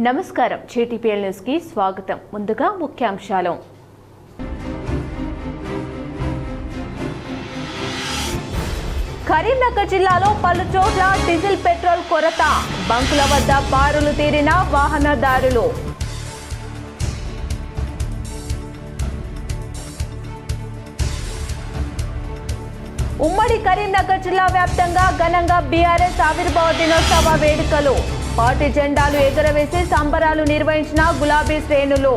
నమస్కారం JTPL news కి స్వాగతం. ముందుగా ముఖ్యాంశాలు. కరీంనగర్ జిల్లాలో పలు చోట్ల డీజిల్ పెట్రోల్ కొరత, బంకుల వద్ద బారులు తీరిన వాహనదారులు. ఉమ్మడి కరీంనగర్ జిల్లా వ్యాప్తంగా ఘనంగా బీఆర్ఎస్ ఆవిర్భావ దినోత్సవ వేడుకలు, పార్టీ జెండాలు ఎగురవేసి సంబరాలు నిర్వహించిన గులాబీ శ్రేణులు.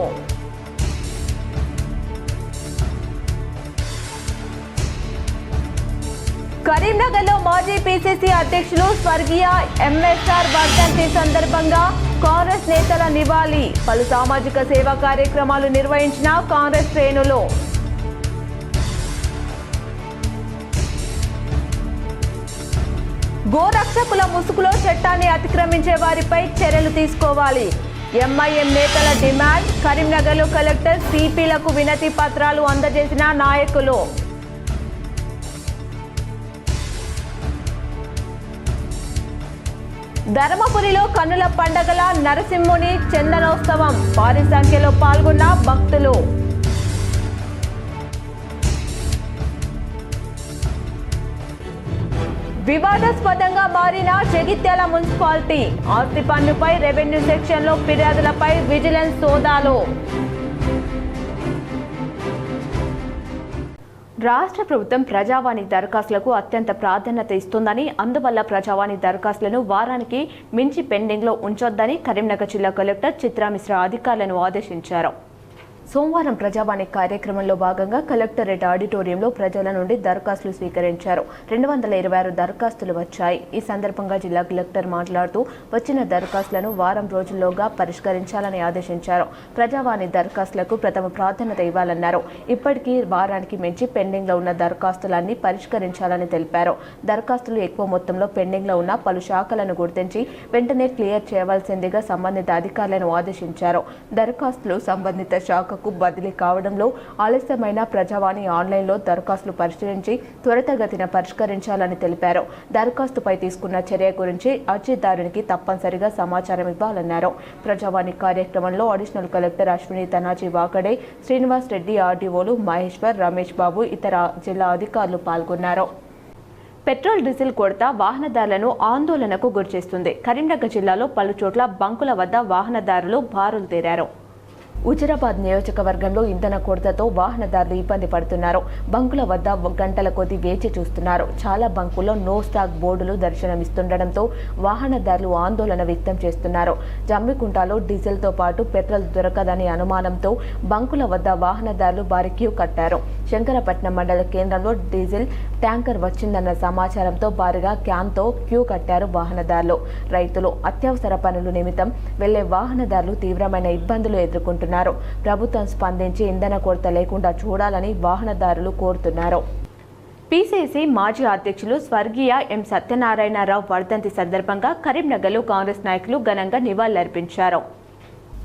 కరీంనగర్లో మాజీ PCC అధ్యక్షులు స్వర్గీయ MSR వర్ధంతి సందర్భంగా కాంగ్రెస్ నేతల నివాళి, పలు సామాజిక సేవా కార్యక్రమాలు నిర్వహించిన కాంగ్రెస్ శ్రేణులు. గోరక్షకుల ముసుగులో చట్టాన్ని అతిక్రమించే వారిపై చర్యలు తీసుకోవాలి. MIM నేతల డిమాండ్. కరీంనగర్లో కలెక్టర్ CPలకు వినతి పత్రాలు అందజేసిన నాయకులు. ధర్మపురిలో కన్నుల పండగల నరసింహుని చందనోత్సవం, భారీ సంఖ్యలో పాల్గొన్న భక్తులు. వివాదాస్పదంగా మారిన జగిత్యాల మున్సిపాలిటీ, ఆస్తి పన్నుపై రెవెన్యూ సెక్షన్లో ఫిర్యాదులపై విజిలెన్స్ సోదాలు. రాష్ట్ర ప్రభుత్వం ప్రజావాణి దరఖాస్తులకు అత్యంత ప్రాధాన్యత ఇస్తుందని, అందువల్ల ప్రజావాణి దరఖాస్తులను వారానికి మించి పెండింగ్లో ఉంచొద్దని కరీంనగర్ జిల్లా కలెక్టర్ చిత్రా మిశ్రా అధికారులను ఆదేశించారు. సోమవారం ప్రజావాణి కార్యక్రమంలో భాగంగా కలెక్టరేట్ ఆడిటోరియంలో ప్రజల నుండి దరఖాస్తులు స్వీకరించారు. 226 దరఖాస్తులు వచ్చాయి. ఈ సందర్భంగా జిల్లా కలెక్టర్ మాట్లాడుతూ వచ్చిన దరఖాస్తులను వారం రోజుల్లోగా పరిష్కరించాలని ఆదేశించారు. ప్రజావాణి దరఖాస్తులకు ప్రథమ ప్రాధాన్యత ఇవ్వాలన్నారు. ఇప్పటికీ వారానికి మించి పెండింగ్లో ఉన్న దరఖాస్తులన్నీ పరిష్కరించాలని తెలిపారు. దరఖాస్తులు ఎక్కువ మొత్తంలో పెండింగ్లో ఉన్న పలు శాఖలను గుర్తించి వెంటనే క్లియర్ చేయవలసిందిగా సంబంధిత అధికారులను ఆదేశించారు. దరఖాస్తులు సంబంధిత శాఖ బదిలీ కావడంలో ఆలస్యమైన ప్రజావాణి ఆన్లైన్లో దరఖాస్తులు పరిశీలించి త్వరితగతిన పరిష్కరించాలని తెలిపారు. దరఖాస్తుపై తీసుకున్న చర్య గురించి అర్జీదారునికి తప్పనిసరిగా సమాచారం ఇవ్వాలన్నారు. ప్రజావాణి కార్యక్రమంలో అడిషనల్ కలెక్టర్ అశ్విని తనాజీ వాకడే, శ్రీనివాస్ రెడ్డి, ఆర్డీఓలు మహేశ్వర్, రమేష్ బాబు, ఇతర జిల్లా అధికారులు పాల్గొన్నారు. పెట్రోల్ డీజిల్ కొరత వాహనదారులను ఆందోళనకు గురిచేస్తుంది. కరీంనగర్ జిల్లాలో పలు చోట్ల బంకుల వద్ద వాహనదారులు బారులు తీరారు. హుజురాబాద్ నియోజకవర్గంలో ఇంధన కొరతతో వాహనదారులు ఇబ్బంది పడుతున్నారు. బంకుల వద్ద గంటల కొద్దీ వేచి చూస్తున్నారు. చాలా బంకుల్లో నో స్టాక్ బోర్డులు దర్శనమిస్తుండటంతో వాహనదారులు ఆందోళన వ్యక్తం చేస్తున్నారు. జమ్మికుంటలో డీజిల్తో పాటు పెట్రోల్ దొరకదని అనుమానంతో బంకుల వద్ద వాహనదారులు భారీ క్యూ కట్టారు. శంకరపట్నం మండల కేంద్రంలో డీజిల్ ట్యాంకర్ వచ్చిందన్న సమాచారంతో భారీగా క్యాన్తో క్యూ కట్టారు వాహనదారులు. రైతులు, అత్యవసర పనుల నిమిత్తం వెళ్లే వాహనదారులు తీవ్రమైన ఇబ్బందులు ఎదుర్కొంటున్నారు. ప్రభుత్వం స్పందించి ఇంధన కొరత లేకుండా చూడాలని వాహనదారులు కోరుతున్నారు. PCC మాజీ అధ్యక్షులు స్వర్గీయ M సత్యనారాయణరావు వర్ధంతి సందర్భంగా కరీంనగర్లో కాంగ్రెస్ నాయకులు ఘనంగా నివాళులర్పించారు.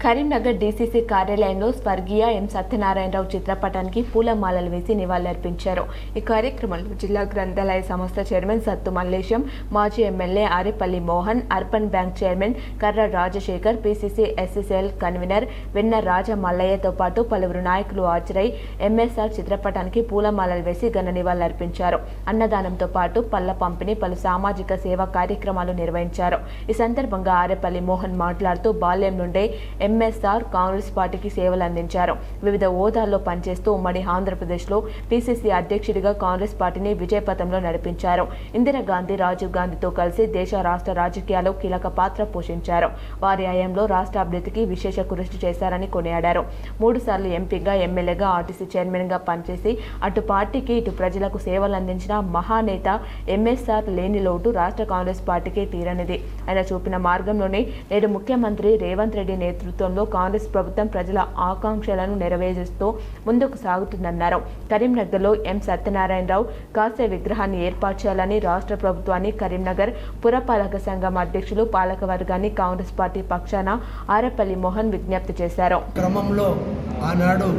కరీంనగర్ DCC కార్యాలయంలో స్వర్గీయ M సత్యనారాయణరావు చిత్రపటానికి పూలమాలలు వేసి నివాళులర్పించారు. ఈ కార్యక్రమంలో జిల్లా గ్రంథాలయ సంస్థ చైర్మన్ సత్తు మల్లేశం, మాజీ MLA Arepalli Mohan, urban bank chairman కర్ర రాజశేఖర్, PCC SCCL కన్వీనర్ వెన్న రాజ మల్లయ్యతో పాటు పలువురు నాయకులు హాజరై MSR చిత్రపటానికి పూలమాలలు వేసి ఘన నివాళులర్పించారు. అన్నదానంతో పాటు పళ్ల పంపిణీ, పలు సామాజిక సేవా కార్యక్రమాలు నిర్వహించారు. ఈ సందర్భంగా ఆరేపల్లి మోహన్ మాట్లాడుతూ బాల్యం నుండే MSR కాంగ్రెస్ పార్టీకి సేవలు అందించారు. వివిధ హోదాల్లో పనిచేస్తూ ఉమ్మడి ఆంధ్రప్రదేశ్లో PCC అధ్యక్షుడిగా కాంగ్రెస్ పార్టీని విజయపథంలో నడిపించారు. ఇందిరాగాంధీ, రాజీవ్ గాంధీతో కలిసి దేశ రాష్ట్ర రాజకీయాల్లో కీలక పాత్ర పోషించారు. వారి హయాంలో రాష్ట్ర అభివృద్ధికి విశేష కృషి చేశారని కొనియాడారు. 3 సార్లు ఎంపీగా, ఎమ్మెల్యేగా, RTC చైర్మన్గా పనిచేసి అటు పార్టీకి ఇటు ప్రజలకు సేవలు అందించిన మహానేత MSR లేని లోటు రాష్ట్ర కాంగ్రెస్ పార్టీకి తీరనిది. ఆయన చూపిన మార్గంలోనే నేడు ముఖ్యమంత్రి రేవంత్ రెడ్డి నేతృత్వంలో కాంగ్రెస్ ప్రభుత్వం ప్రజల ఆకాంక్షలను నెరవేరుస్తూ ముందుకు సాగుతుందన్నారు. కరీంనగర్లో M సత్యనారాయణరావు కాస్య విగ్రహాన్ని ఏర్పాటు చేయాలని రాష్ట్ర ప్రభుత్వాన్ని కరీంనగర్ పురపాలక సంఘం అధ్యక్షులు, పాలకవర్గాన్ని కాంగ్రెస్ పార్టీ పక్షాన ఆరేపల్లి మోహన్ విజ్ఞప్తి చేశారు. క్రమంలో ఆనాడు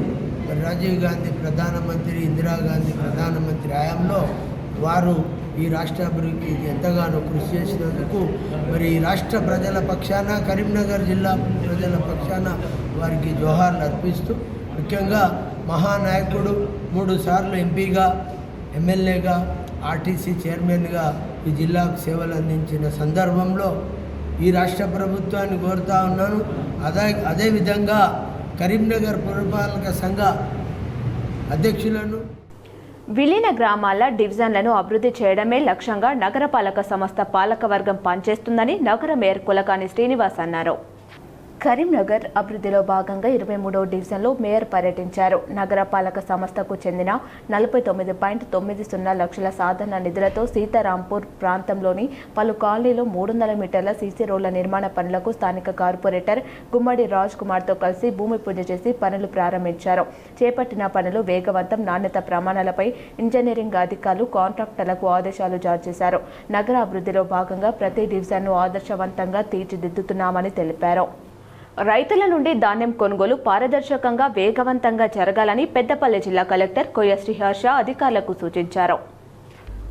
రాజీవ్ గాంధీ ప్రధానమంత్రి, ఇందిరాగాంధీ ప్రధానమంత్రి హయాంలో వారు ఈ రాష్ట్ర అభివృద్ధికి ఎంతగానో కృషి చేసినందుకు మరి ఈ రాష్ట్ర ప్రజల పక్షాన కరీంనగర్ జిల్లా ప్రజల పక్షాన వారికి జోహార్లు అర్పిస్తూ ముఖ్యంగా మహానాయకుడు 3 సార్లు ఎంపీగా ఎమ్మెల్యేగా ఆర్టీసీ చైర్మన్గా ఈ జిల్లాకు సేవలు అందించిన సందర్భంలో ఈ రాష్ట్ర ప్రభుత్వాన్ని కోరుతా ఉన్నాను. అదేవిధంగా కరీంనగర్ పురపాలక సంఘ అధ్యక్షులను విలీన గ్రామాల డివిజన్లను అభివృద్ధి చేయడమే లక్ష్యంగా నగరపాలక సంస్థ పాలకవర్గం పనిచేస్తుందని నగర మేయర్ కులకాని శ్రీనివాస్ అన్నారు. కరీంనగర్ అభివృద్ధిలో భాగంగా 23వ డివిజన్లో మేయర్ పర్యటించారు. నగరపాలక సంస్థకు చెందిన 49.90 లక్షల సాధారణ నిధులతో సీతారాంపూర్ ప్రాంతంలోని పలు కాలనీలో 300 మీటర్ల సీసీ రోడ్ల నిర్మాణ పనులకు స్థానిక కార్పొరేటర్ గుమ్మడి రాజ్ కుమార్తో కలిసి భూమి పూజ చేసి పనులు ప్రారంభించారు. చేపట్టిన పనులు వేగవంతం, నాణ్యత ప్రమాణాలపై ఇంజనీరింగ్ అధికారులు కాంట్రాక్టర్లకు ఆదేశాలు జారీ చేశారు. నగర అభివృద్ధిలో భాగంగా ప్రతి డివిజన్ను ఆదర్శవంతంగా తీర్చిదిద్దుతున్నామని తెలిపారు. రైతుల నుండి ధాన్యం కొనుగోలు పారదర్శకంగా, వేగవంతంగా జరగాలని పెద్దపల్లి జిల్లా కలెక్టర్ కొయ్య శ్రీహర్ష అధికారులకు సూచించారు.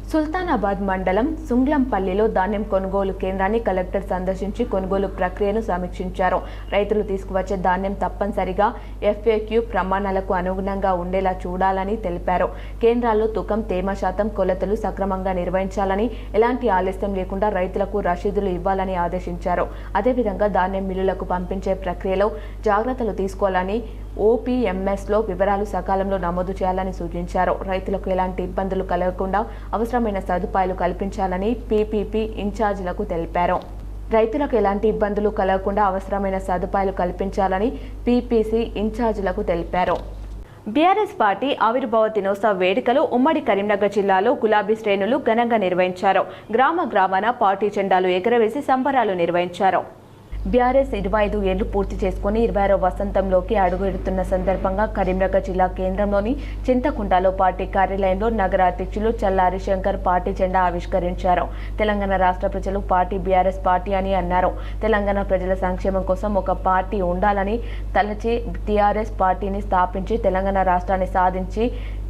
సుల్తానాబాద్ మండలం సుంగ్లంపల్లిలో ధాన్యం కొనుగోలు కేంద్రాన్ని కలెక్టర్ సందర్శించి కొనుగోలు ప్రక్రియను సమీక్షించారు. రైతులు తీసుకువచ్చే ధాన్యం తప్పనిసరిగా FAQ ప్రమాణాలకు అనుగుణంగా ఉండేలా చూడాలని తెలిపారు. కేంద్రాల్లో తూకం, తేమ శాతం కొలతలు సక్రమంగా నిర్వహించాలని, ఎలాంటి ఆలస్యం లేకుండా రైతులకు రసీదులు ఇవ్వాలని ఆదేశించారు. అదేవిధంగా ధాన్యం మిల్లులకు పంపించే ప్రక్రియలో జాగ్రత్తలు తీసుకోవాలని, OPMSలో వివరాలు సకాలంలో నమోదు చేయాలని సూచించారు. రైతులకు ఎలాంటి ఇబ్బందులు కలగకుండా అవసరమైన సదుపాయాలు కల్పించాలని PPP ఇన్ఛార్జీలకు తెలిపారు. రైతులకు ఎలాంటి ఇబ్బందులు కలగకుండా అవసరమైన సదుపాయాలు కల్పించాలని PPC ఇన్ఛార్జీలకు తెలిపారు. బీఆర్ఎస్ పార్టీ ఆవిర్భావ దినోత్సవ వేడుకలు ఉమ్మడి కరీంనగర్ జిల్లాలో గులాబీ శ్రేణులు ఘనంగా నిర్వహించారు. గ్రామాన పార్టీ జెండాలు ఎగురవేసి సంబరాలు నిర్వహించారు. బీఆర్ఎస్ 25 ఏళ్లు పూర్తి చేసుకుని 26వ వసంతంలోకి అడుగుపెడుతున్న సందర్భంగా కరీంనగర్ జిల్లా కేంద్రంలోని చింతకుంటలో పార్టీ కార్యాలయంలో నగర అధ్యక్షులు చల్లా హరిశంకర్ పార్టీ జెండా ఆవిష్కరించారు. తెలంగాణ రాష్ట్ర ప్రజలు పార్టీ బీఆర్ఎస్ పార్టీ అని అన్నారు. తెలంగాణ ప్రజల సంక్షేమం కోసం ఒక పార్టీ ఉండాలని తలచి టీఆర్ఎస్ పార్టీని స్థాపించి తెలంగాణ రాష్ట్రాన్ని సాధించి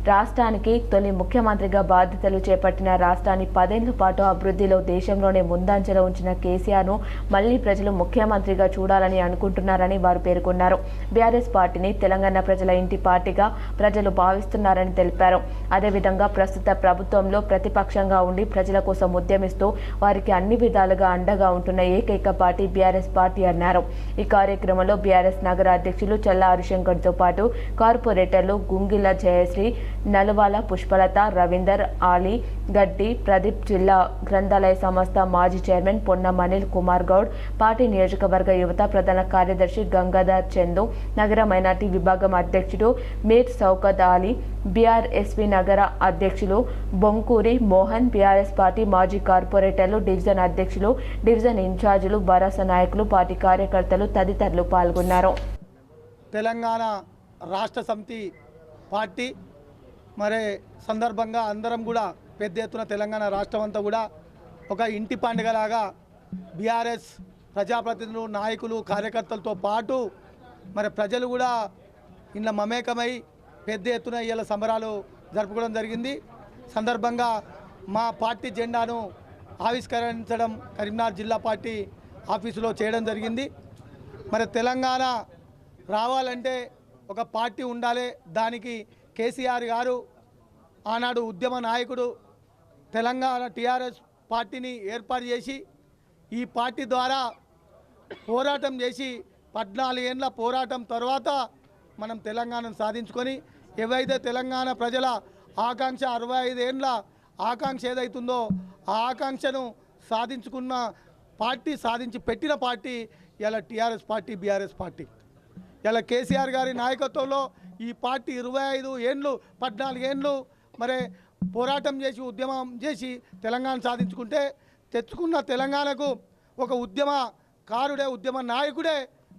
రాష్ట్రానికి తొలి ముఖ్యమంత్రిగా బాధ్యతలు చేపట్టిన రాష్ట్రాన్ని 10 ఏళ్ల పాటు అభివృద్ధిలో దేశంలోనే ముందంజలో ఉంచిన కేసీఆర్ను మళ్లీ ప్రజలు ముఖ్యమంత్రిగా చూడాలని అనుకుంటున్నారని వారు పేర్కొన్నారు. బీఆర్ఎస్ పార్టీని తెలంగాణ ప్రజల ఇంటి పార్టీగా ప్రజలు భావిస్తున్నారని తెలిపారు. అదేవిధంగా ప్రస్తుత ప్రభుత్వంలో ప్రతిపక్షంగా ఉండి ప్రజల కోసం ఉద్యమిస్తూ వారికి అన్ని విధాలుగా అండగా ఉంటున్న ఏకైక పార్టీ బీఆర్ఎస్ పార్టీ అన్నారు. ఈ కార్యక్రమంలో బీఆర్ఎస్ నగర అధ్యక్షులు చల్లా హరిశంకర్తో పాటు కార్పొరేటర్లు గుంగిల జయశ్రీ, నలువాల పుష్పలత, రవీందర్, ఆలీ, గడ్డి ప్రదీప్, జిల్లా గ్రంథాలయ సంస్థ మాజీ చైర్మన్ పొన్నం అనిల్ కుమార్ గౌడ్, పార్టీ నియోజకవర్గ యువత ప్రధాన కార్యదర్శి గంగాధర్ చందు, నగర మైనార్టీ విభాగం అధ్యక్షుడు మీర్ సౌకత్ అలీ, బీఆర్ఎస్పీ నగర అధ్యక్షులు బొంకూరి మోహన్, బీఆర్ఎస్ పార్టీ మాజీ కార్పొరేటర్లు, డివిజన్ అధ్యక్షులు, డివిజన్ ఇన్ఛార్జీలు, భరోసా నాయకులు, పార్టీ కార్యకర్తలు తదితరులు పాల్గొన్నారు. తెలంగాణ రాష్ట్ర సమితి పార్టీ మరి సందర్భంగా అందరం కూడా పెద్ద ఎత్తున తెలంగాణ రాష్ట్రం అంతా కూడా ఒక ఇంటి పండుగలాగా బీఆర్ఎస్ ప్రజాప్రతినిధులు, నాయకులు, కార్యకర్తలతో పాటు మరి ప్రజలు కూడా ఇళ్ళ మమేకమై పెద్ద ఎత్తున ఇవాళ సంబరాలు జరుపుకోవడం జరిగింది. సందర్భంగా మా పార్టీ జెండాను ఆవిష్కరించడం కరీంనగర్ జిల్లా పార్టీ ఆఫీసులో చేయడం జరిగింది. మరి తెలంగాణ రావాలంటే ఒక పార్టీ ఉండాలి. దానికి కేసీఆర్ గారు ఆనాడు ఉద్యమ నాయకుడు తెలంగాణ టీఆర్ఎస్ పార్టీని ఏర్పాటు చేసి ఈ పార్టీ ద్వారా పోరాటం చేసి 14 ఏళ్ళ పోరాటం తర్వాత మనం తెలంగాణను సాధించుకొని ఏవైతే తెలంగాణ ప్రజల ఆకాంక్ష 65 ఏళ్ళ ఆకాంక్ష ఏదైతుందో ఆ ఆకాంక్షను సాధించుకున్న పార్టీ, సాధించి పెట్టిన పార్టీ ఇలా టీఆర్ఎస్ పార్టీ, బీఆర్ఎస్ పార్టీ. ఇలా కేసీఆర్ గారి నాయకత్వంలో ఈ పార్టీ 25 ఏళ్ళు 14 ఏళ్ళు మరి పోరాటం చేసి ఉద్యమం చేసి తెలంగాణ సాధించుకుంటే తెచ్చుకున్న తెలంగాణకు ఒక ఉద్యమకారుడే, ఉద్యమ నాయకుడే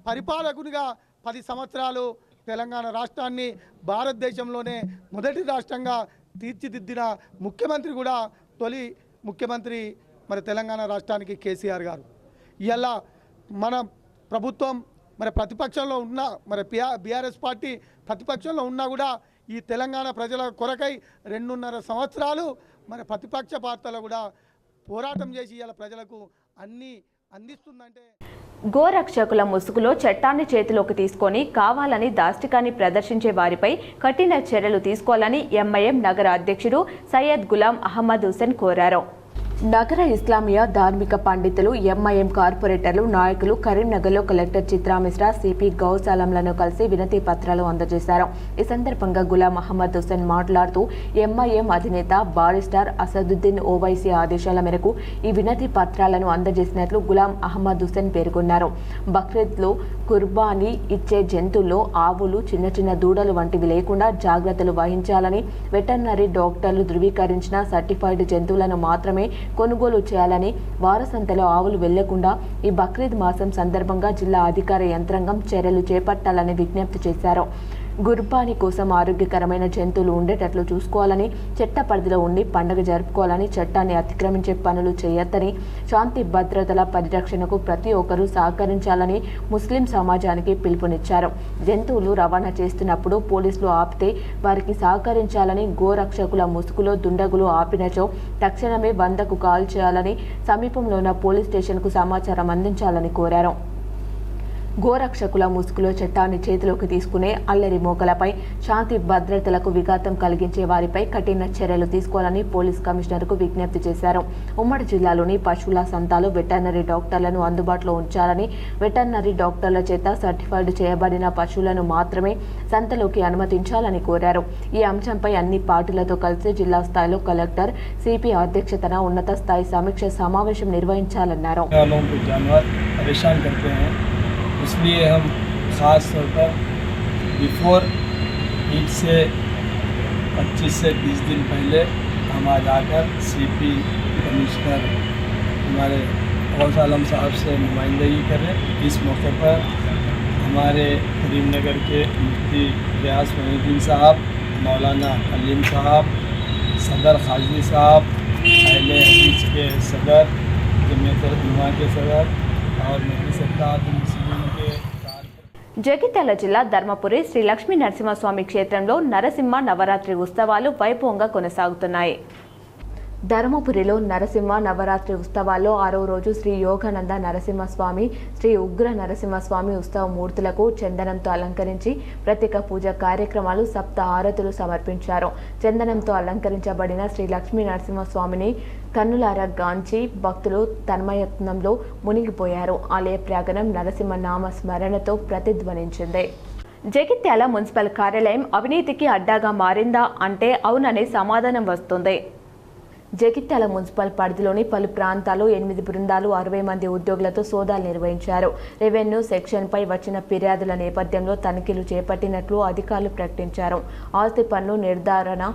పరిపాలకునిగా 10 సంవత్సరాలు తెలంగాణ రాష్ట్రాన్ని భారతదేశంలోనే మొదటి రాష్ట్రంగా తీర్చిదిద్దిన ముఖ్యమంత్రి కూడా తొలి ముఖ్యమంత్రి మరి తెలంగాణ రాష్ట్రానికి కేసీఆర్ గారు. ఇలా మన ప్రభుత్వం మరి ప్రతిపక్షంలో ఉన్న మరి బీఆర్ఎస్ పార్టీ ప్రతిపక్షంలో ఉన్నా కూడా ఈ తెలంగాణ ప్రజల కొరకై 2.5 సంవత్సరాలు మరి ప్రతిపక్ష పార్టీలు కూడా పోరాటం చేసి ఇలా ప్రజలకు అన్నీ అందిస్తుందంటే గోరక్షకుల ముసుగులో చట్టాన్ని చేతిలోకి తీసుకొని కావాలని దాష్టికాన్ని ప్రదర్శించే వారిపై కఠిన చర్యలు తీసుకోవాలని ఎంఐఎం నగర అధ్యక్షుడు సయ్యద్ గులాం అహ్మద్ హుసేన్ కోరారు. నగర ఇస్లామియా ధార్మిక పండితులు, ఎంఐఎం కార్పొరేటర్లు, నాయకులు కరీంనగర్లో కలెక్టర్ చిత్రా మిశ్రా, సిపి గౌస్ ఆలంలను కలిసి వినతి పత్రాలు అందజేశారు. ఈ సందర్భంగా గులాం అహ్మద్ హుసేన్ మాట్లాడుతూ ఎంఐఎం అధినేత బారిస్టర్ అసదుద్దీన్ ఓవైసీ ఆదేశాల మేరకు ఈ వినతి పత్రాలను అందజేసినట్లు గులాం అహ్మద్ హుసేన్ పేర్కొన్నారు. బక్రీద్లో కుర్బానీ ఇచ్చే జంతువుల్లో ఆవులు, చిన్న చిన్న దూడలు వంటివి లేకుండా జాగ్రత్తలు వహించాలని, వెటర్నరీ డాక్టర్లు ధృవీకరించిన సర్టిఫైడ్ జంతువులను మాత్రమే కొనుగోలు చేయాలని, వారసంతలో ఆవులు వెళ్లకుండా ఈ బక్రీద్ మాసం సందర్భంగా జిల్లా అధికార యంత్రాంగం చర్యలు చేపట్టాలని విజ్ఞప్తి చేశారు. గుర్బానీ కోసం ఆరోగ్యకరమైన జంతువులు ఉండేటట్లు చూసుకోవాలని, చట్ట పరిధిలో ఉండి పండుగ జరుపుకోవాలని, చట్టాన్ని అతిక్రమించే పనులు చేయొద్దని, శాంతి భద్రతల పరిరక్షణకు ప్రతి ఒక్కరూ సహకరించాలని ముస్లిం సమాజానికి పిలుపునిచ్చారు. జంతువులు రవాణా చేస్తున్నప్పుడు పోలీసులు ఆపితే వారికి సహకరించాలని, గోరక్షకుల ముసుగులో దుండగులు ఆపినచో తక్షణమే 100కు కాల్ చేయాలని, సమీపంలో ఉన్న పోలీస్ స్టేషన్కు సమాచారం అందించాలని కోరారు. గోరక్షకుల ముసుగులో చట్టాన్ని చేతిలోకి తీసుకునే అల్లరి మోకలపై, శాంతి భద్రతలకు విఘాతం కలిగించే వారిపై కఠిన చర్యలు తీసుకోవాలని పోలీస్ కమిషనర్కు విజ్ఞప్తి చేశారు. ఉమ్మడి జిల్లాలోని పశువుల సంతాలు వెటర్నరీ డాక్టర్లను అందుబాటులో ఉంచాలని, వెటర్నరీ డాక్టర్ల చేత సర్టిఫైడ్ చేయబడిన పశువులను మాత్రమే సంతలోకి అనుమతించాలని కోరారు. ఈ అంశంపై అన్ని పార్టీలతో కలిసి జిల్లా స్థాయిలో కలెక్టర్, సిపి అధ్యక్షతన ఉన్నత స్థాయి సమీక్ష సమావేశం నిర్వహించాలన్నారు. इसलिए हम ख़ास तौर पर बिफोर ईद से 25 से 30 दिन पहले हम आज आकर सीपी कमिश्नर हमारे गौस आलम साहब से नुमाइंदगी करें। इस मौके पर हमारे करीमनगर के मुफ्ती रियाज मोइनुद्दीन साहब, मौलाना अलीम साहब, सदर खाजी साहब, अहले हदीस के सदर, जमीयत उलमा के सदर और मजलिस इत्तेहाद मुस्लिमीन के జగిత్యాల జిల్లా ధర్మపురి శ్రీ లక్ష్మీ నరసింహస్వామి క్షేత్రంలో నరసింహ నవరాత్రి ఉత్సవాలు వైభవంగా కొనసాగుతున్నాయి. ధర్మపురిలో నరసింహ నవరాత్రి ఉత్సవాల్లో 6వ రోజు శ్రీ యోగానంద నరసింహస్వామి, శ్రీ ఉగ్ర నరసింహస్వామి ఉత్సవ మూర్తులకు చందనంతో అలంకరించి ప్రత్యేక పూజ కార్యక్రమాలు, సప్త హారతులు సమర్పించారు. చందనంతో అలంకరించబడిన శ్రీ లక్ష్మీ నరసింహస్వామిని కన్నులారా గాంచి భక్తులు తన్మయత్నంలో మునిగిపోయారు. ఆలయ ప్రాంగణం నరసింహ నామ స్మరణతో ప్రతిధ్వనించింది. జగిత్యాల మున్సిపల్ కార్యాలయం అవినీతికి అడ్డాగా మారిందా అంటే అవుననే సమాధానం వస్తుంది. జగిత్యాల మున్సిపల్ పరిధిలోని పలు ప్రాంతాల్లో 8 బృందాలు 60 మంది ఉద్యోగులతో సోదాలు నిర్వహించారు. రెవెన్యూ సెక్షన్పై వచ్చిన ఫిర్యాదుల నేపథ్యంలో తనిఖీలు చేపట్టినట్లు అధికారులు ప్రకటించారు. ఆస్తి పన్ను నిర్ధారణ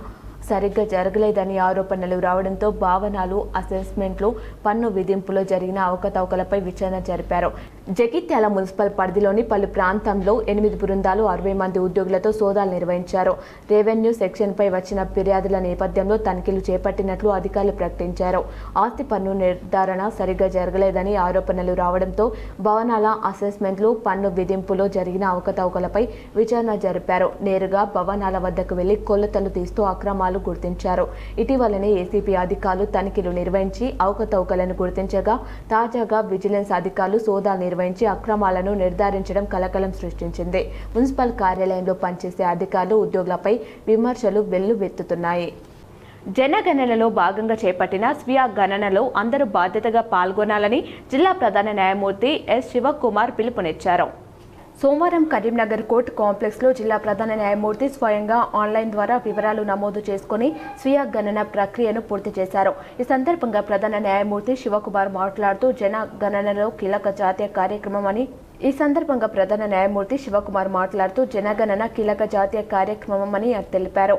సరిగ్గా జరగలేదని ఆరోపణలు రావడంతో భవనాలు, అసెస్మెంట్లు, పన్ను విధింపులో జరిగిన అవకతవకలపై విచారణ జరిపారు. జగిత్యాల మున్సిపల్ పరిధిలోని పలు ప్రాంతంలో 8 బృందాలు 60 మంది ఉద్యోగులతో సోదాలు నిర్వహించారు. రెవెన్యూ సెక్షన్పై వచ్చిన ఫిర్యాదుల నేపథ్యంలో తనిఖీలు చేపట్టినట్లు అధికారులు ప్రకటించారు. ఆస్తి పన్ను నిర్ధారణ సరిగ్గా జరగలేదని ఆరోపణలు రావడంతో భవనాల, అసెస్మెంట్లు, పన్ను విధింపులో జరిగిన అవకతవకలపై విచారణ జరిపారు. నేరుగా భవనాల వద్దకు వెళ్లి కొలతలు తీస్తూ అక్రమాలు గుర్తించారు. ఇటీవలనే ఏసీపీ అధికారులు తనిఖీలు నిర్వహించి అవకతవకలను గుర్తించగా తాజాగా విజిలెన్స్ అధికారులు సోదాలు నిర్వహించి అక్రమాలను నిర్ధారించడం కలకలం సృష్టించింది. మున్సిపల్ కార్యాలయంలో పనిచేసే అధికారులు, ఉద్యోగులపై విమర్శలు వెల్లువెత్తుతున్నాయి. జనగణనలో భాగంగా చేపట్టిన స్వీయ గణనలో అందరూ బాధ్యతగా పాల్గొనాలని జిల్లా ప్రధాన న్యాయమూర్తి ఎస్ శివకుమార్ పిలుపునిచ్చారు. సోమవారం కరీంనగర్ కోర్టు కాంప్లెక్స్లో జిల్లా ప్రధాన న్యాయమూర్తి స్వయంగా ఆన్లైన్ ద్వారా వివరాలు నమోదు చేసుకుని స్వీయ గణన ప్రక్రియను పూర్తి చేశారు. ఈ సందర్భంగా ప్రధాన న్యాయమూర్తి శివకుమార్ మాట్లాడుతూ జనగణనలో కీలక జాతీయ కార్యక్రమం అని తెలిపారు.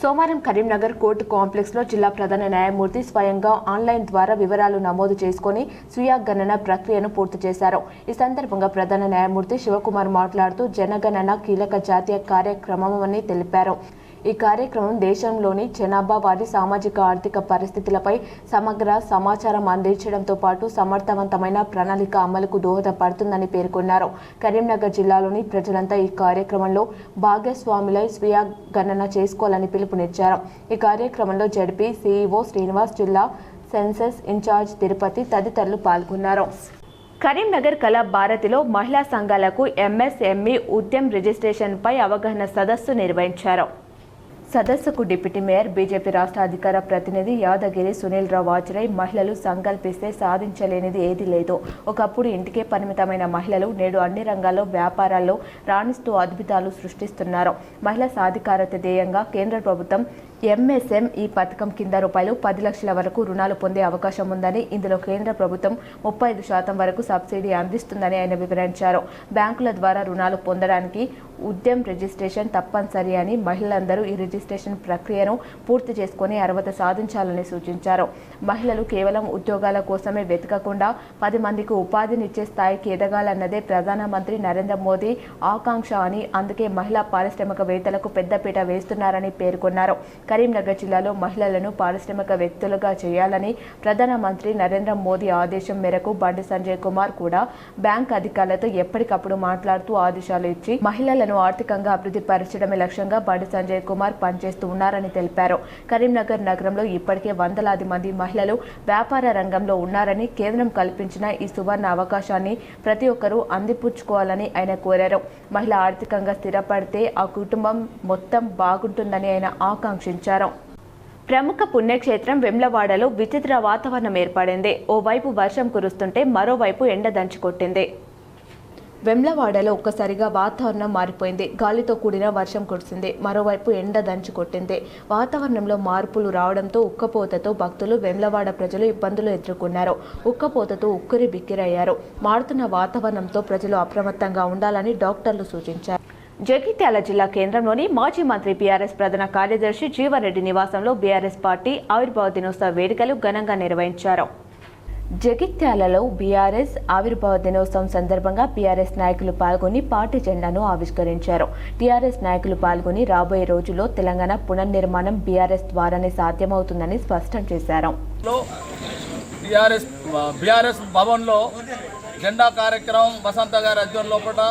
సోమవారం కరీంనగర్ కోర్టు కాంప్లెక్స్లో జిల్లా ప్రధాన న్యాయమూర్తి స్వయంగా ఆన్లైన్ ద్వారా వివరాలు నమోదు చేసుకుని స్వీయ గణన ప్రక్రియను పూర్తి చేశారు. ఈ సందర్భంగా ప్రధాన న్యాయమూర్తి శివకుమార్ మాట్లాడుతూ జనగణన కీలక జాతీయ కార్యక్రమం అని తెలిపారు. ఈ కార్యక్రమం దేశంలోని జనాభా వారి సామాజిక ఆర్థిక పరిస్థితులపై సమగ్ర సమాచారం అందించడంతో పాటు సమర్థవంతమైన ప్రణాళిక అమలుకు దోహదపడుతుందని పేర్కొన్నారు. కరీంనగర్ జిల్లాలోని ప్రజలంతా ఈ కార్యక్రమంలో భాగస్వాములై స్వీయ గణన చేసుకోవాలని పిలుపునిచ్చారు. ఈ కార్యక్రమంలో జడ్పీ సీఈఓ శ్రీనివాస్, జిల్లా సెన్సస్ ఇన్ఛార్జ్ తిరుపతి తదితరులు పాల్గొన్నారు. కరీంనగర్ కళా భారతిలో మహిళా సంఘాలకు ఎంఎస్ఎంఈ ఉద్యమ్ రిజిస్ట్రేషన్పై అవగాహన సదస్సు నిర్వహించారు. సదస్సుకు డిప్యూటీ మేయర్, బీజేపీ రాష్ట్ర అధికార ప్రతినిధి యాదగిరి సునీల్ రావు హాజరై మహిళలు సంకల్పిస్తే సాధించలేనిది ఏదీ లేదు, ఒకప్పుడు ఇంటికే పరిమితమైన మహిళలు నేడు అన్ని రంగాల్లో వ్యాపారాల్లో రాణిస్తూ అద్భుతాలు సృష్టిస్తున్నారు. మహిళా సాధికారత ధ్యేయంగా కేంద్ర ప్రభుత్వం ఎంఎస్ఎంఈ పథకం కింద రూపాయలు 10 లక్షల వరకు రుణాలు పొందే అవకాశం ఉందని, ఇందులో కేంద్ర ప్రభుత్వం 35% వరకు సబ్సిడీ అందిస్తుందని ఆయన వివరించారు. బ్యాంకుల ద్వారా రుణాలు పొందడానికి ఉద్యమ్ రిజిస్ట్రేషన్ తప్పనిసరి అని, మహిళలందరూ ఈ రిజిస్ట్రేషన్ ప్రక్రియను పూర్తి చేసుకుని అర్హత సాధించాలని సూచించారు. మహిళలు కేవలం ఉద్యోగాల కోసమే వెతకకుండా 10 మందికి ఉపాధినిచ్చే స్థాయికి ఎదగాలన్నదే ప్రధానమంత్రి నరేంద్ర మోదీ ఆకాంక్ష అని, అందుకే మహిళా పారిశ్రామికవేత్తలకు పెద్దపీట వేస్తున్నారని పేర్కొన్నారు. కరీంనగర్ జిల్లాలో మహిళలను పారిశ్రామికవేత్తలుగా చేయాలని ప్రధానమంత్రి నరేంద్ర మోదీ ఆదేశం మేరకు బండి సంజయ్ కుమార్ కూడా బ్యాంక్ అధికారులతో ఎప్పటికప్పుడు మాట్లాడుతూ ఆదేశాలు ఇచ్చి మహిళలను ఆర్థికంగా అభివృద్ధి పరచడమే లక్ష్యంగా బండి సంజయ్ కుమార్ పనిచేస్తూ ఉన్నారని తెలిపారు. కరీంనగర్ నగరంలో ఇప్పటికే వందలాది మంది మహిళలు వ్యాపార రంగంలో ఉన్నారని, కేంద్రం కల్పించిన ఈ సువర్ణ అవకాశాన్ని ప్రతి ఒక్కరూ అందిపుచ్చుకోవాలని ఆయన కోరారు. మహిళ ఆర్థికంగా స్థిరపడితే ఆ కుటుంబం మొత్తం బాగుంటుందని ఆయన ఆకాంక్షించారు. ప్రముఖ పుణ్యక్షేత్రం వెమ్లవాడలో విచిత్ర వాతావరణం ఏర్పడింది. ఓవైపు వర్షం కురుస్తుంటే మరోవైపు ఎండ దంచుకొట్టింది. వెమ్లవాడలో ఒక్కసారిగా వాతావరణం మారిపోయింది. గాలితో కూడిన వర్షం కురిసింది, మరోవైపు ఎండ దంచి కొట్టింది. వాతావరణంలో మార్పులు రావడంతో ఉక్కపోతతో భక్తులు, వెమ్లవాడ ప్రజలు ఇబ్బందులు ఎదుర్కొన్నారు. ఉక్కపోతతో ఉక్కిరి బిక్కిరయ్యారు. మారుతున్న వాతావరణంతో ప్రజలు అప్రమత్తంగా ఉండాలని డాక్టర్లు సూచించారు. జగిత్యాల జిల్లా కేంద్రంలోని మాజీ మంత్రి బీఆర్ఎస్ ప్రధాన కార్యదర్శి జీవారెడ్డి నివాసంలో బీఆర్ఎస్ పార్టీ ఆవిర్భావ దినోత్సవ వేడుకలు ఘనంగా నిర్వహించారు. జగిత్యాలలో బీఆర్ఎస్ ఆవిర్భావ దినోత్సవం సందర్భంగా బీఆర్ఎస్ నాయకులు పాల్గొని పార్టీ జెండాను ఆవిష్కరించారు. టీఆర్ఎస్ నాయకులు పాల్గొని రాబోయే రోజుల్లో తెలంగాణ పునర్నిర్మాణం బీఆర్ఎస్ ద్వారానే సాధ్యమవుతుందని స్పష్టం చేశారు. బీఆర్ఎస్ భవన్లో జెండా కార్యక్రమం వసంత గారి ఆధ్వర్యం లోపల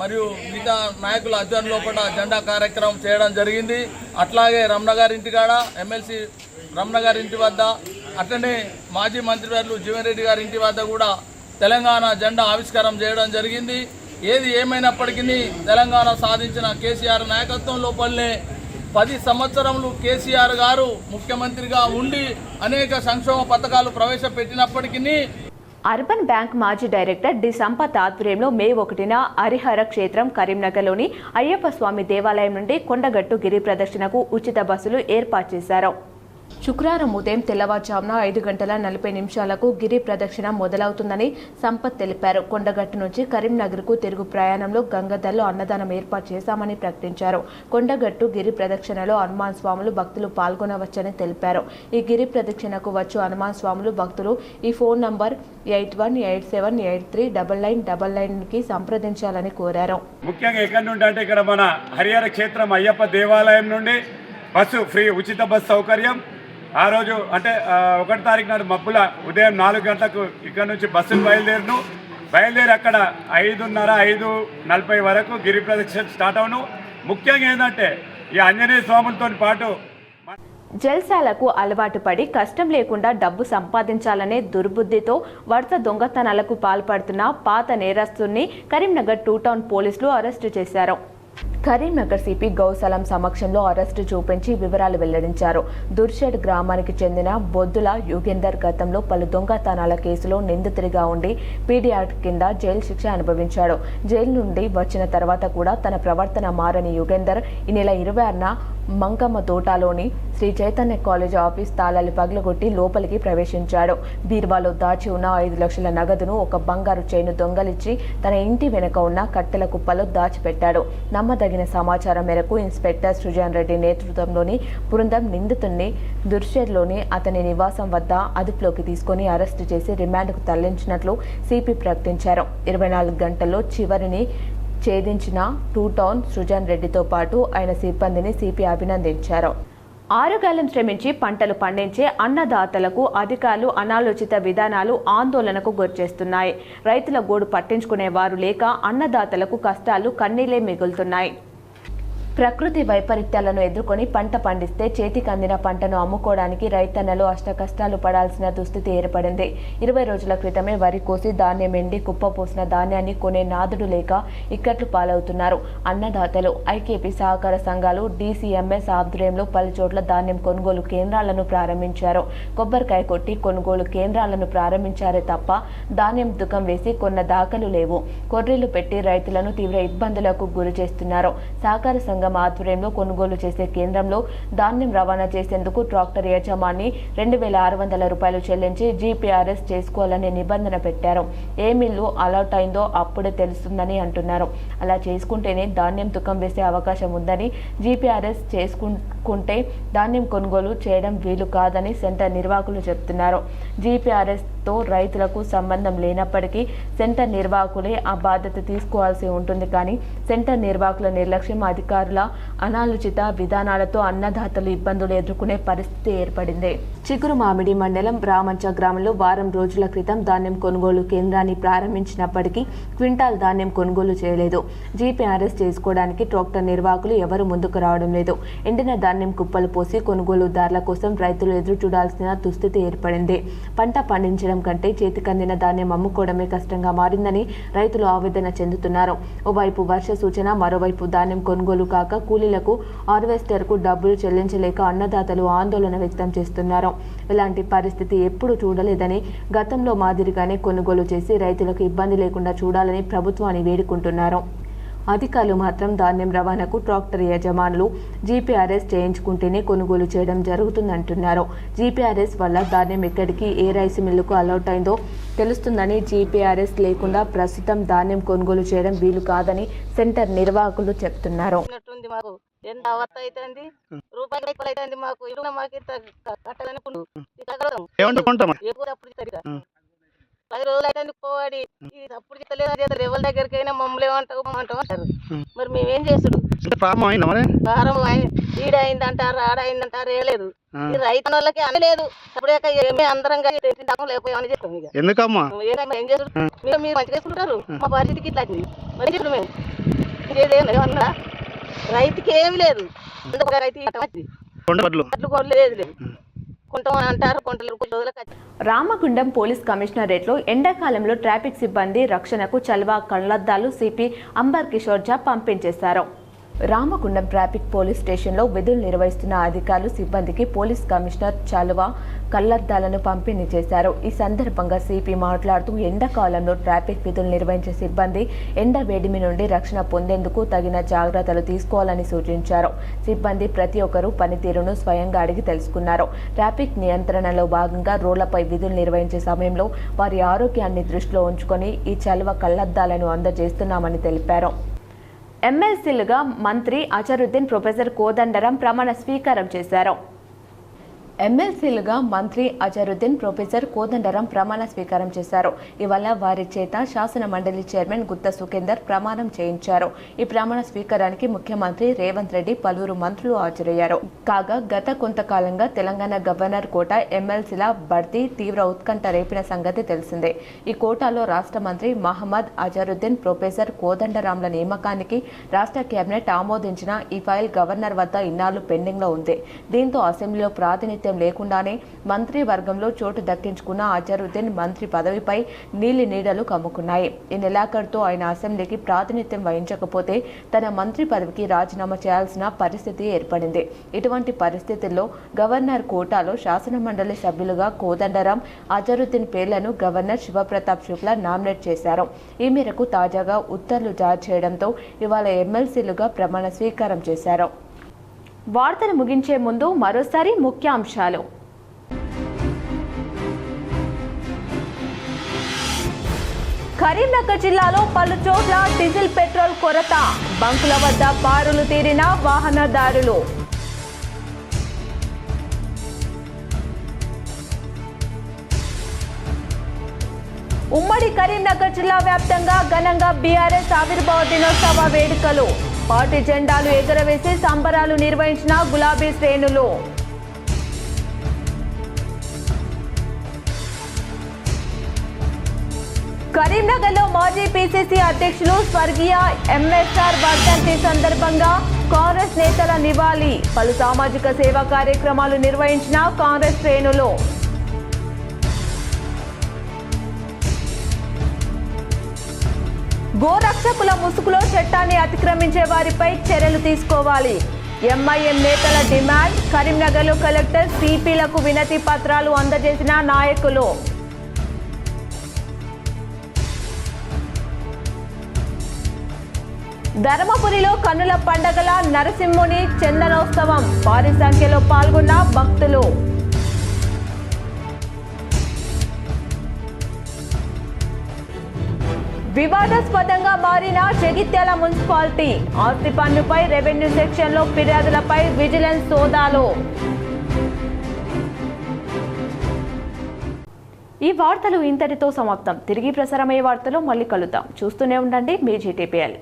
మరియు మిగతా నాయకుల ఆధ్వర్యం లోపల జెండా కార్యక్రమం చేయడం జరిగింది. అట్లాగే రమణ గారి ఇంటికాడ, ఎమ్మెల్సీ రమణ గారి ఇంటి వద్ద, అట్లనే మాజీ మంత్రివర్యులు జీవన్రెడ్డి గారి ఇంటి వద్ద కూడా తెలంగాణ జెండా ఆవిష్కారం చేయడం జరిగింది. ఏది ఏమైనప్పటికీ తెలంగాణ సాధించిన కేసీఆర్ నాయకత్వం లోపలనే 10 సంవత్సరములు కేసీఆర్ గారు ముఖ్యమంత్రిగా ఉండి అనేక సంక్షేమ పథకాలు ప్రవేశపెట్టినప్పటికీ అర్బన్ బ్యాంక్ మాజీ డైరెక్టర్ డి సంపత్ ఆధ్వర్యంలో మే 1న హరిహర క్షేత్రం కరీంనగర్లోని అయ్యప్ప స్వామి దేవాలయం నుండి కొండగట్టు గిరి ప్రదక్షిణకు ఉచిత బస్సులు ఏర్పాటు చేశారు. శుక్రవారం ఉదయం తెల్లవారుజామున 5:40 గిరి ప్రదక్షిణ మొదలవుతుందని సంపత్ తెలిపారు. కొండగట్టు నుంచి కరీంనగర్కు తిరుగు ప్రయాణంలో గంగాధర్లో అన్నదానం ఏర్పాటు చేశామని ప్రకటించారు. కొండగట్టు గిరి ప్రదక్షిణలో హనుమాన్ స్వాములు భక్తులు పాల్గొనవచ్చని తెలిపారు. ఈ గిరి ప్రదక్షిణకు వచ్చు హనుమాన్ స్వాములు భక్తులు ఈ ఫోన్ నంబర్ 8187839999కి సంప్రదించాలని కోరారు. ముఖ్యంగా ఎక్కడి నుండి అంటే ఇక్కడ మన హరిహర క్షేత్రం అయ్యప్ప దేవాలయం నుండి బస్సు ఫ్రీ, ఉచిత బస్సు సౌకర్యం. ఆ రోజు అంటే 1వ తారీఖు నాడు మబ్బుల ఉదయం 4 గంటలకు ఇక్కడ నుంచి బస్సులు బయలుదేరి అక్కడ 5:30, 5:40 వరకు గిరి ప్రదక్షిణ స్టార్ట్ అవును. ముఖ్యంగా ఏంటంటే ఈ ఆంజనేయ స్వాములతో పాటు జల్సాలకు అలవాటు పడి కష్టం లేకుండా డబ్బు సంపాదించాలనే దుర్బుద్ధితో వరుస దొంగతనాలకు పాల్పడుతున్న పాత నేరస్తుల్ని కరీంనగర్ 2 టౌన్ పోలీసులు అరెస్టు చేశారు. కరీంనగర్ సిపి గౌసలం సమక్షంలో అరెస్టు చూపించి వివరాలు వెల్లడించారు. దుర్షెడ్ గ్రామానికి చెందిన బొద్దుల యుగేందర్ గతంలో పలు దొంగతనాల కేసులో నిందితుడిగా ఉండి పీడీ యాక్ట్ కింద జైలు శిక్ష అనుభవించాడు. జైలు నుండి వచ్చిన తర్వాత కూడా తన ప్రవర్తన మారని యుగేందర్ ఈ నెల 26న మంకమ్మ తోటలోని శ్రీ చైతన్య కాలేజ్ ఆఫీస్ తాళాలు పగలగొట్టి లోపలికి ప్రవేశించాడు. బీర్వాలో దాచి ఉన్న 5 లక్షల నగదును, ఒక బంగారు చైను దొంగలిచ్చి తన ఇంటి వెనుక ఉన్న కట్టెల కుప్పలో దాచిపెట్టాడు. నమ్మదగిన సమాచారం మేరకు ఇన్స్పెక్టర్ సృజన్ రెడ్డి నేతృత్వంలోని బృందం నిందితుడిని దుర్షెడ్లోని అతని నివాసం వద్ద అదుపులోకి తీసుకుని అరెస్టు చేసి రిమాండ్కు తరలించినట్లు సిపి ప్రకటించారు. 24 గంటల్లో చివరిని ఛేదించిన టూ టౌన్ సృజన్ రెడ్డితో పాటు ఆయన సిబ్బందిని సిపి అభినందించారు. ఆరుగాలం శ్రమించి పంటలు పండించే అన్నదాతలకు అధికారులు అనాలోచిత విధానాలు ఆందోళనకు గురిచేస్తున్నాయి. రైతుల గోడు పట్టించుకునే వారు లేక అన్నదాతలకు కష్టాలు కన్నీళ్లే మిగులుతున్నాయి. ప్రకృతి వైపరీత్యాలను ఎదుర్కొని పంట పండిస్తే చేతికి అందిన పంటను అమ్ముకోవడానికి రైతన్నలు అష్టకష్టాలు పడాల్సిన దుస్థితి ఏర్పడింది. 20 రోజుల క్రితమే వరి కోసి ధాన్యం ఎండి కుప్పపోసిన ధాన్యాన్ని కొనే నాదుడు లేక ఇక్కట్లు పాలవుతున్నారు. అన్నదాతలు ఐకేపీ సహకార సంఘాలు DCMS ఆధ్వర్యంలో పలు చోట్ల ధాన్యం కొనుగోలు కేంద్రాలను ప్రారంభించారు. కొబ్బరికాయ కొట్టి కొనుగోలు కేంద్రాలను ప్రారంభించారే తప్ప ధాన్యం దుకాం వేసి కొన్న దాఖలు లేవు. కొర్రీలు పెట్టి రైతులను తీవ్ర ఇబ్బందులకు గురి చేస్తున్నారు. సహకార సంఘం ఆధ్వర్యంలో కొనుగోలు చేసే కేంద్రంలో ధాన్యం రవాణా చేసేందుకు ట్రాక్టర్ యజమాని 2,600 రూపాయలు చెల్లించి GPRS చేసుకోవాలనే నిబంధన పెట్టారు. ఏ మిల్లు అలాట్ అయిందో అప్పుడే తెలుస్తుందని అంటున్నారు. అలా చేసుకుంటేనే ధాన్యం తుకం వేసే అవకాశం ఉందని, GPRS చేసుకుంటే ధాన్యం కొనుగోలు చేయడం వీలు కాదని సెంటర్ నిర్వాహకులు చెప్తున్నారు. GPRSతో రైతులకు సంబంధం లేనప్పటికీ సెంటర్ నిర్వాహకులే ఆ బాధ్యత తీసుకోవాల్సి ఉంటుంది. కానీ సెంటర్ నిర్వాహకుల నిర్లక్ష్యం, అధికారుల అనాలోచిత విధానాలతో అన్నదాతలు ఇబ్బందులు ఎదుర్కొనే పరిస్థితి ఏర్పడింది. చిగురుమామిడి మండలం రామంచ గ్రామంలో వారం రోజుల క్రితం ధాన్యం కొనుగోలు కేంద్రాన్ని ప్రారంభించినప్పటికీ క్వింటాల్ ధాన్యం కొనుగోలు చేయలేదు. GPRS చేసుకోవడానికి ట్రాక్టర్ నిర్వాహకులు ఎవరు ముందుకు రావడం లేదు. ఎండిన ధాన్యం కుప్పలు పోసి కొనుగోలుదారుల కోసం రైతులు ఎదురు చూడాల్సిన దుస్థితి ఏర్పడింది. పంట పండించడం కంటే చేతికందిన ధాన్యం అమ్ముకోవడమే కష్టంగా మారిందని రైతులు ఆవేదన చెందుతున్నారు. ఓవైపు వర్ష సూచన, మరోవైపు ధాన్యం కొనుగోలు కాక కూలీలకు హార్వెస్టర్కు డబ్బులు చెల్లించలేక అన్నదాతలు ఆందోళన వ్యక్తం చేస్తున్నారు. ఇలాంటి పరిస్థితి ఎప్పుడు చూడలేదని, గతంలో మాదిరిగానే కొనుగోలు చేసి రైతులకు ఇబ్బంది లేకుండా చూడాలని ప్రభుత్వాన్ని వేడుకుంటున్నారు. అధికారులు మాత్రం ధాన్యం రవాణాకు ట్రాక్టర్ యజమానులు GPRS చేయించుకుంటేనే కొనుగోలు చేయడం జరుగుతుందంటున్నారు. GPRS వల్ల ధాన్యం ఎక్కడికి, ఏ రైస్ మిల్లుకు అలౌట్ అయిందో తెలుస్తుందని, GPRS లేకుండా ప్రస్తుతం ధాన్యం కొనుగోలు చేయడం వీలు కాదని సెంటర్ నిర్వాహకులు చెప్తున్నారు. ఎంత అవస్థ అవుతుంది, రూపాయలు ఎక్కువ అవుతుంది. మాకు ఇల్లు మాకు కట్టాలని 10 రోజులు అయితే పోవాడి అప్పుడు చేస్తలేదు. ఎవరి దగ్గరికైనా మమ్మల్ని ఏమంటావు అంటారు. మరి మేమేం చేసుడు? ప్రారం ఈడ అయిందంటారు, ఆడ అయిందంటారు. ఏలేదు రైతు వాళ్ళకి అని లేదు. అప్పుడే అందరం లేకపోయామని చెప్తాం. ఇక ఎందుకమ్మా ఏం చేసుడు? మీరు మంచిగా చేసుకుంటారు. మా పరిస్థితికి ఇట్లా మరి ఇప్పుడు మేము ఏమన్నా రైతుకి ఏమి లేదు. లేదు అంటారు. రామగుండం పోలీస్ కమిషనరేట్లో ఎండాకాలంలో ట్రాఫిక్ సిబ్బంది రక్షణకు చల్వా కళ్లద్దాలు సిపి అంబర్ కిషోర్ ఝా పంపించేశారు. రామగుండం ట్రాఫిక్ పోలీస్ స్టేషన్లో విధులు నిర్వహిస్తున్న అధికారులు సిబ్బందికి పోలీస్ కమిషనర్ చల్వా కళ్లద్దాలను పంపిణీ చేశారు. ఈ సందర్భంగా సిపి మాట్లాడుతూ ఎండాకాలంలో ట్రాఫిక్ విధులు నిర్వహించే సిబ్బంది ఎండ వేడిమి నుండి రక్షణ పొందేందుకు తగిన జాగ్రత్తలు తీసుకోవాలని సూచించారు. సిబ్బంది ప్రతి ఒక్కరూ పనితీరును స్వయంగా అడిగి తెలుసుకున్నారు. ట్రాఫిక్ నియంత్రణలో భాగంగా రోడ్లపై విధులు నిర్వహించే సమయంలో వారి ఆరోగ్యాన్ని దృష్టిలో ఉంచుకొని ఈ చల్వ కళ్లద్దాలను అందజేస్తున్నామని తెలిపారు. ఎమ్మెల్సీలుగా మంత్రి అజరుద్దీన్, ప్రొఫెసర్ కోదండరాం ప్రమాణ స్వీకారం చేశారు. ఎమ్మెల్సీలుగా మంత్రి అజరుద్దీన్, ప్రొఫెసర్ కోదండరాం ప్రమాణ స్వీకారం చేశారు. ఇవాళ వారి చేత శాసన మండలి చైర్మన్ గుత్తా సుఖేందర్ ప్రమాణం చేయించారు. ఈ ప్రమాణ స్వీకారానికి ముఖ్యమంత్రి రేవంత్ రెడ్డి, పలువురు మంత్రులు హాజరయ్యారు. కాగా గత కొంతకాలంగా తెలంగాణ గవర్నర్ కోట ఎమ్మెల్సీల భర్తీ తీవ్ర ఉత్కంఠ రేపిన సంగతి తెలిసిందే. ఈ కోటాలో రాష్ట్ర మంత్రి మహమ్మద్ అజరుద్దీన్, ప్రొఫెసర్ కోదండరాంల నియామకానికి రాష్ట్ర కేబినెట్ ఆమోదించిన ఈ ఫైల్ గవర్నర్ వద్ద ఇన్నాళ్లు పెండింగ్ లో ఉంది. దీంతో అసెంబ్లీలో ప్రాతినిధ్యం లేకుండానే మంత్రి వర్గంలో చోటు దక్కించుకున్న అజరుద్దీన్ మంత్రి పదవిపై నీలి నీడలు కమ్ముకున్నాయి. ఈ నెలాఖరుతో ఆయన అసెంబ్లీకి ప్రాతినిధ్యం వహించకపోతే తన మంత్రి పదవికి రాజీనామా చేయాల్సిన పరిస్థితి ఏర్పడింది. ఇటువంటి పరిస్థితుల్లో గవర్నర్ కోటాలో శాసన మండలి సభ్యులుగా కోదండరాం, అజరుద్దీన్ పేర్లను గవర్నర్ శివప్రతాప్ శుక్లా నామినేట్ చేశారు. ఈ మేరకు తాజాగా ఉత్తర్వులు జారీ చేయడంతో ఇవాళ ఎమ్మెల్సీలుగా ప్రమాణ స్వీకారం చేశారు. వార్తలు ముగించే ముందు మరోసారి ముఖ్యాంశాలు. కరీంనగర్ జిల్లాలో పలు చోట్ల డీజిల్, పెట్రోల్ కొరత. బంకుల వద్ద బారులు తీరిన వాహనదారులు. ఉమ్మడి కరీంనగర్ జిల్లా వ్యాప్తంగా ఘనంగా బీఆర్ఎస్ ఆవిర్భావ దినోత్సవ వేడుకలు. పార్టీ జెండాలు ఎగురవేసి సంబరాలు నిర్వహించిన గులాబీ శ్రేణులు. కరీంనగర్లో మాజీ పీసీసీ అధ్యక్షులు స్వర్గీయ ఎంఎస్ఆర్ వర్ధంతి సందర్భంగా కాంగ్రెస్ నేతల నివాళి. పలు సామాజిక సేవా కార్యక్రమాలు నిర్వహించిన కాంగ్రెస్ శ్రేణులు. గోరక్షకుల ముసుగులో చట్టాన్ని అతిక్రమించే వారిపై చర్యలు తీసుకోవాలి. ఎంఐఎం నేతల డిమాండ్. కరీంనగర్లో కలెక్టర్ సిపిలకు వినతి పత్రాలు అందజేసిన నాయకులు. ధర్మపురిలో కన్నుల పండగల నరసింహుని చందనోత్సవం. భారీ సంఖ్యలో పాల్గొన్న భక్తులు. వివాదాస్పదంగా మారిన జగిత్యాల మున్సిపాలిటీ. ఆస్తి పన్నుపై రెవెన్యూ సెక్షన్లో ఫిర్యాదులపై విజిలెన్స్ సోదాలు. ఈ వార్తలు ఇంతటితో సమాప్తం. తిరిగి ప్రసారమయ్యే వార్తలో మళ్ళీ కలుద్దాం. చూస్తూనే ఉండండి మీ జీటీపీఎల్.